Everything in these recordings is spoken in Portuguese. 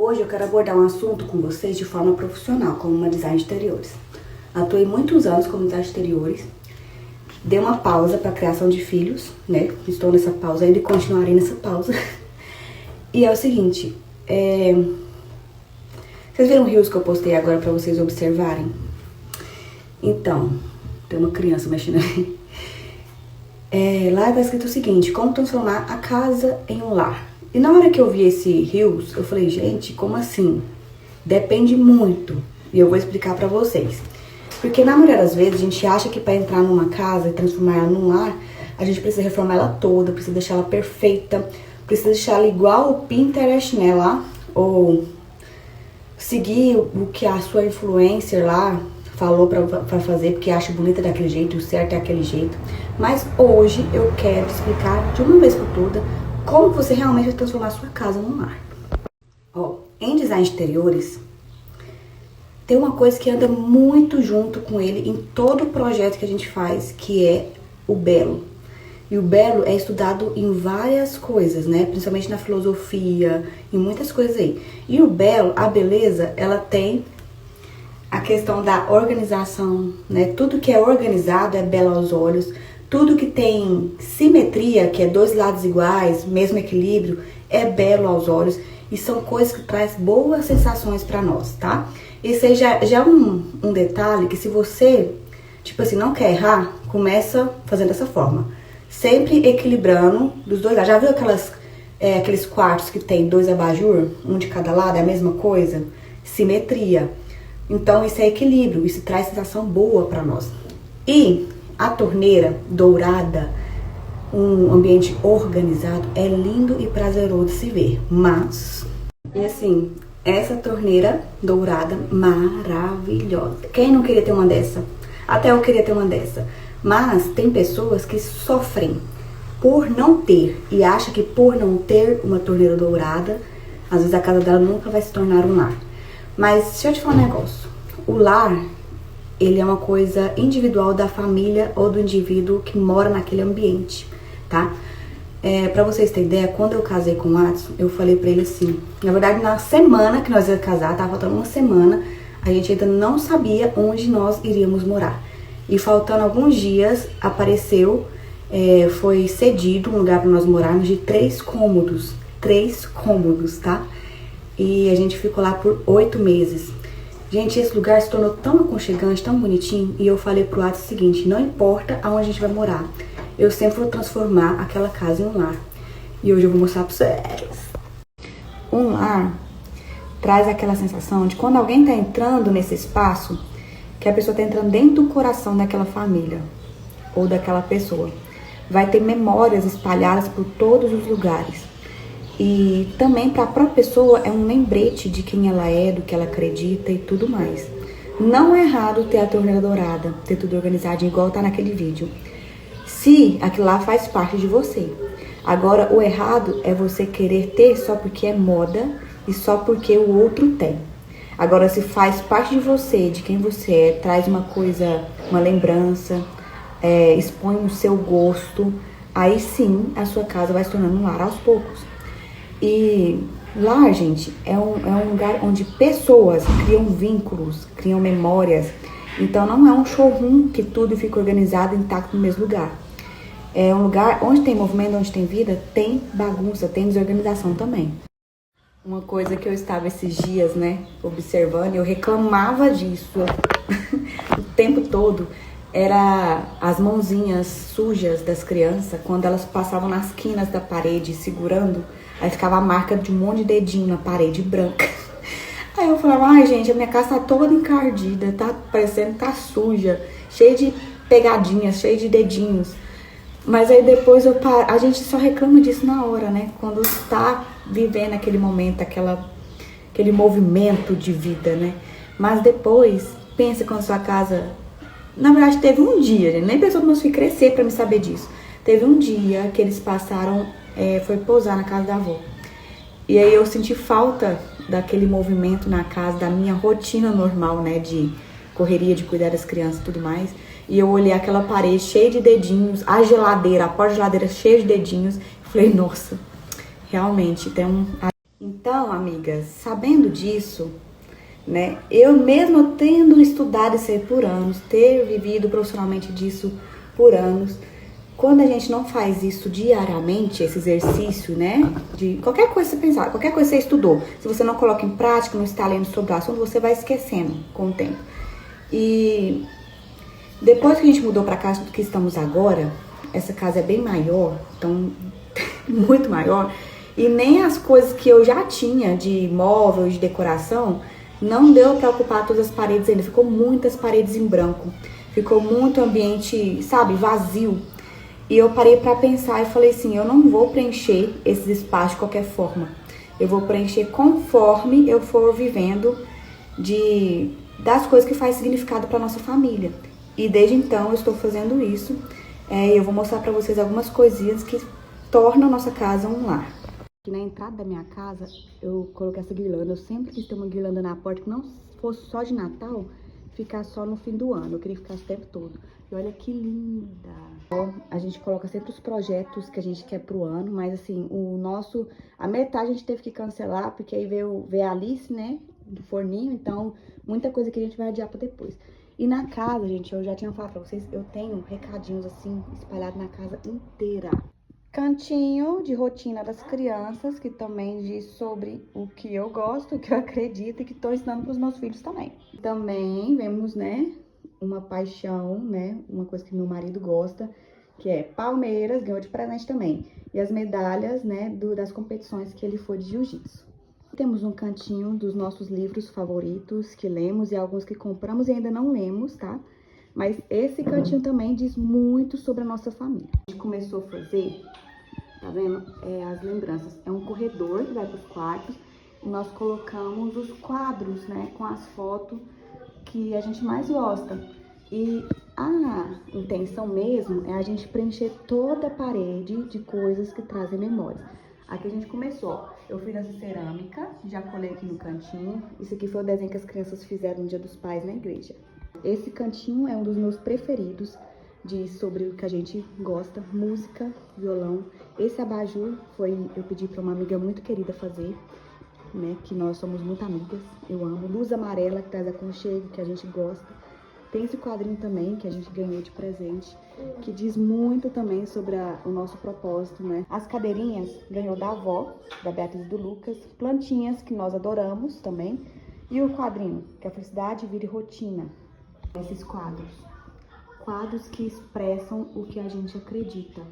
Hoje eu quero abordar um assunto com vocês de forma profissional, como uma design de interiores. Atuei muitos anos como design de interiores, dei uma pausa para a criação de filhos, né? Estou nessa pausa ainda e continuarei nessa pausa. E é o seguinte, vocês viram o reels que eu postei agora para vocês observarem? Então, tem uma criança mexendo ali. Lá tá escrito o seguinte: como transformar a casa em um lar. E na hora que eu vi esse reels, eu falei, gente, como assim? Depende muito. E eu vou explicar pra vocês. Porque na maioria das vezes a gente acha que pra entrar numa casa e transformar ela num lar, a gente precisa reformar ela toda, precisa deixar ela perfeita, precisa deixar ela igual o Pinterest, né, lá, ou seguir o que a sua influencer lá falou pra fazer, porque acha bonita daquele jeito, o certo é aquele jeito. Mas hoje eu quero explicar de uma vez por todas como você realmente vai transformar a sua casa num lar. Em design de interiores, tem uma coisa que anda muito junto com ele em todo projeto que a gente faz, que é o belo. E o belo é estudado em várias coisas, né? Principalmente na filosofia, em muitas coisas aí. E o belo, a beleza, ela tem a questão da organização, né? Tudo que é organizado é belo aos olhos. Tudo que tem simetria, que é dois lados iguais, mesmo equilíbrio, é belo aos olhos. E são coisas que trazem boas sensações pra nós, tá? Esse aí já é um detalhe que, se você, tipo assim, não quer errar, começa fazendo dessa forma. Sempre equilibrando dos dois lados. Já viu aqueles quartos que tem dois abajur, um de cada lado, é a mesma coisa? Simetria. Então, isso é equilíbrio, isso traz sensação boa pra nós. E a torneira dourada, um ambiente organizado, é lindo e prazeroso de se ver. Mas, e assim, essa torneira dourada maravilhosa. Quem não queria ter uma dessa? Até eu queria ter uma dessa. Mas tem pessoas que sofrem por não ter e acham que por não ter uma torneira dourada, às vezes a casa dela nunca vai se tornar um lar. Mas deixa eu te falar um negócio. O lar, ele é uma coisa individual da família ou do indivíduo que mora naquele ambiente, tá? Pra vocês terem ideia, quando eu casei com o Adson, eu falei pra ele assim, na verdade, na semana que nós íamos casar, tava faltando uma semana, a gente ainda não sabia onde nós iríamos morar. E faltando alguns dias, apareceu, foi cedido um lugar pra nós morarmos de 3 cômodos. 3 cômodos, tá? E a gente ficou lá por 8 meses. Gente, esse lugar se tornou tão aconchegante, tão bonitinho. E eu falei pro Adson o seguinte: não importa aonde a gente vai morar, eu sempre vou transformar aquela casa em um lar. E hoje eu vou mostrar pra vocês. Um lar traz aquela sensação de quando alguém tá entrando nesse espaço, que a pessoa tá entrando dentro do coração daquela família ou daquela pessoa. Vai ter memórias espalhadas por todos os lugares. E também para a própria pessoa é um lembrete de quem ela é, do que ela acredita e tudo mais. Não é errado ter a torneira dourada, ter tudo organizado igual tá naquele vídeo, se aquilo lá faz parte de você. Agora, o errado é você querer ter só porque é moda e só porque o outro tem. Agora, se faz parte de você, de quem você é, traz uma coisa, uma lembrança, expõe o seu gosto, aí sim a sua casa vai se tornando um lar aos poucos. E lá, gente, é um lugar onde pessoas criam vínculos, criam memórias. Então não é um showroom que tudo fica organizado, intacto no mesmo lugar. É um lugar onde tem movimento, onde tem vida, tem bagunça, tem desorganização também. Uma coisa que eu estava esses dias, né, observando, eu reclamava disso o tempo todo, era as mãozinhas sujas das crianças, quando elas passavam nas quinas da parede segurando, aí ficava a marca de um monte de dedinho na parede branca. Aí eu falava, ai gente, a minha casa tá toda encardida, tá parecendo que tá suja, cheia de pegadinhas, cheia de dedinhos. Mas aí depois a gente só reclama disso na hora, né? Quando tá vivendo aquele momento, aquele movimento de vida, né? Mas depois, pensa quando sua casa... Na verdade, teve um dia, gente, nem pensou que nós fui crescer pra me saber disso. Teve um dia que eles passaram, foi pousar na casa da avó. E aí eu senti falta daquele movimento na casa, da minha rotina normal, né? De correria, de cuidar das crianças e tudo mais. E eu olhei aquela parede cheia de dedinhos, a geladeira, a porta-geladeira cheia de dedinhos. Falei, nossa, realmente tem um... Então, amigas, sabendo disso, né, eu mesmo tendo estudado isso aí por anos, ter vivido profissionalmente disso por anos, quando a gente não faz isso diariamente, esse exercício, né, de qualquer coisa que você pensar, qualquer coisa que você estudou, se você não coloca em prática, não está lendo sobre o assunto, você vai esquecendo com o tempo. E depois que a gente mudou para a casa que estamos agora, essa casa é bem maior, então muito maior, e nem as coisas que eu já tinha de móvel, de decoração, não deu para ocupar todas as paredes ainda, ficou muitas paredes em branco, ficou muito ambiente, sabe, vazio. E eu parei para pensar e falei assim, eu não vou preencher esses espaços de qualquer forma. Eu vou preencher conforme eu for vivendo das coisas que faz significado para nossa família. E desde então eu estou fazendo isso. Eu vou mostrar para vocês algumas coisinhas que tornam a nossa casa um lar. Aqui na entrada da minha casa eu coloquei essa guirlanda. Eu sempre quis ter uma guirlanda na porta que não fosse só de Natal, ficar só no fim do ano. Eu queria ficar o tempo todo. E olha que linda! A gente coloca sempre os projetos que a gente quer pro ano, mas assim, a metade a gente teve que cancelar, porque aí veio a Alice, né, do forninho, então muita coisa que a gente vai adiar pra depois. E na casa, gente, eu já tinha falado pra vocês, eu tenho recadinhos assim, espalhados na casa inteira. Cantinho de rotina das crianças, que também diz sobre o que eu gosto, o que eu acredito e que estou ensinando para os meus filhos também. Também vemos, né, uma paixão, né, uma coisa que meu marido gosta, que é Palmeiras, ganhou de presente também. E as medalhas, né, das competições que ele foi de jiu-jitsu. Temos um cantinho dos nossos livros favoritos que lemos e alguns que compramos e ainda não lemos, tá? Mas esse cantinho também diz muito sobre a nossa família. A gente começou a fazer, tá vendo? As lembranças. É um corredor que vai para os quartos e nós colocamos os quadros, né? Com as fotos que a gente mais gosta. E a intenção mesmo é a gente preencher toda a parede de coisas que trazem memórias. Aqui a gente começou, ó. Eu fiz essa cerâmica, já colei aqui no cantinho. Isso aqui foi o desenho que as crianças fizeram no Dia dos Pais na igreja. Esse cantinho é um dos meus preferidos, diz sobre o que a gente gosta, música, violão. Esse abajur eu pedi para uma amiga muito querida fazer, né, que nós somos muito amigas, eu amo. Luz amarela, que traz aconchego, que a gente gosta. Tem esse quadrinho também, que a gente ganhou de presente, que diz muito também sobre o nosso propósito, né. As cadeirinhas ganhou da avó, da Beatriz e do Lucas, plantinhas, que nós adoramos também, e o quadrinho, que é a felicidade vira rotina. Esses quadros que expressam o que a gente acredita.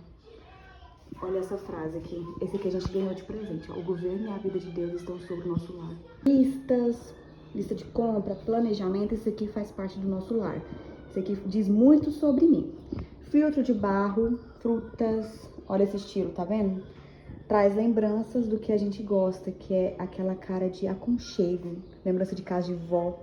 Olha essa frase aqui, esse aqui a gente ganhou de presente, ó. O governo e a vida de Deus estão sobre o nosso lar. Lista de compra, planejamento, isso aqui faz parte do nosso lar. Isso aqui diz muito sobre mim. Filtro de barro, frutas, olha esse estilo, tá vendo? Traz lembranças do que a gente gosta, que é aquela cara de aconchego, lembrança de casa de vó.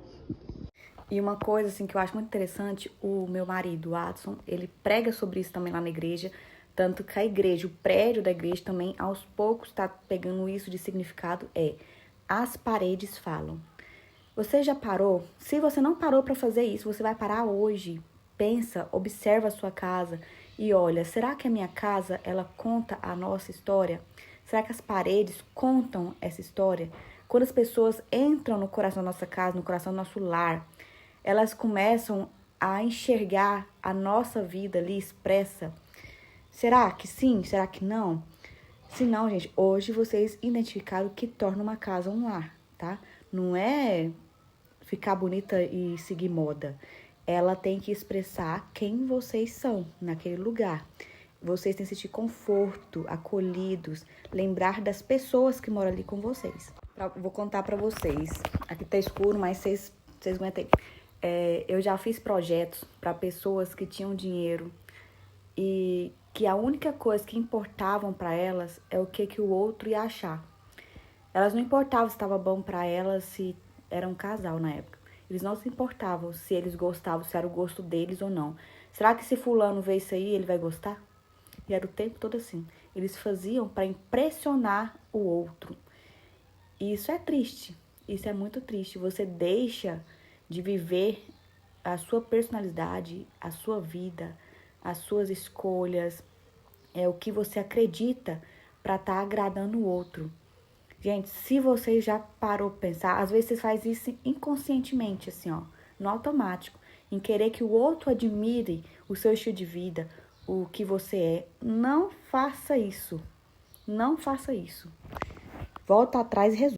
E uma coisa assim que eu acho muito interessante, o meu marido, o Adson, ele prega sobre isso também lá na igreja, tanto que a igreja, o prédio da igreja também, aos poucos tá pegando isso de significado, as paredes falam. Você já parou? Se você não parou para fazer isso, você vai parar hoje. Pensa, observa a sua casa e olha, será que a minha casa, ela conta a nossa história? Será que as paredes contam essa história? Quando as pessoas entram no coração da nossa casa, no coração do nosso lar, elas começam a enxergar a nossa vida ali expressa. Será que sim? Será que não? Se não, gente, hoje vocês identificaram o que torna uma casa um lar, tá? Não é ficar bonita e seguir moda. Ela tem que expressar quem vocês são naquele lugar. Vocês têm que sentir conforto, acolhidos, lembrar das pessoas que moram ali com vocês. Vou contar pra vocês. Aqui tá escuro, mas vocês aguentem. Eu já fiz projetos para pessoas que tinham dinheiro e que a única coisa que importavam para elas é o que o outro ia achar. Elas não importavam se estava bom para elas, se era um casal na época. Eles não se importavam se eles gostavam, se era o gosto deles ou não. Será que se fulano vê isso aí, ele vai gostar? E era o tempo todo assim. Eles faziam para impressionar o outro. E isso é triste. Isso é muito triste. Você deixa de viver a sua personalidade, a sua vida, as suas escolhas, o que você acredita para estar agradando o outro. Gente, se você já parou pra pensar, às vezes você faz isso inconscientemente, assim, ó, no automático, em querer que o outro admire o seu estilo de vida, o que você é. Não faça isso. Não faça isso. Volta atrás e resolve.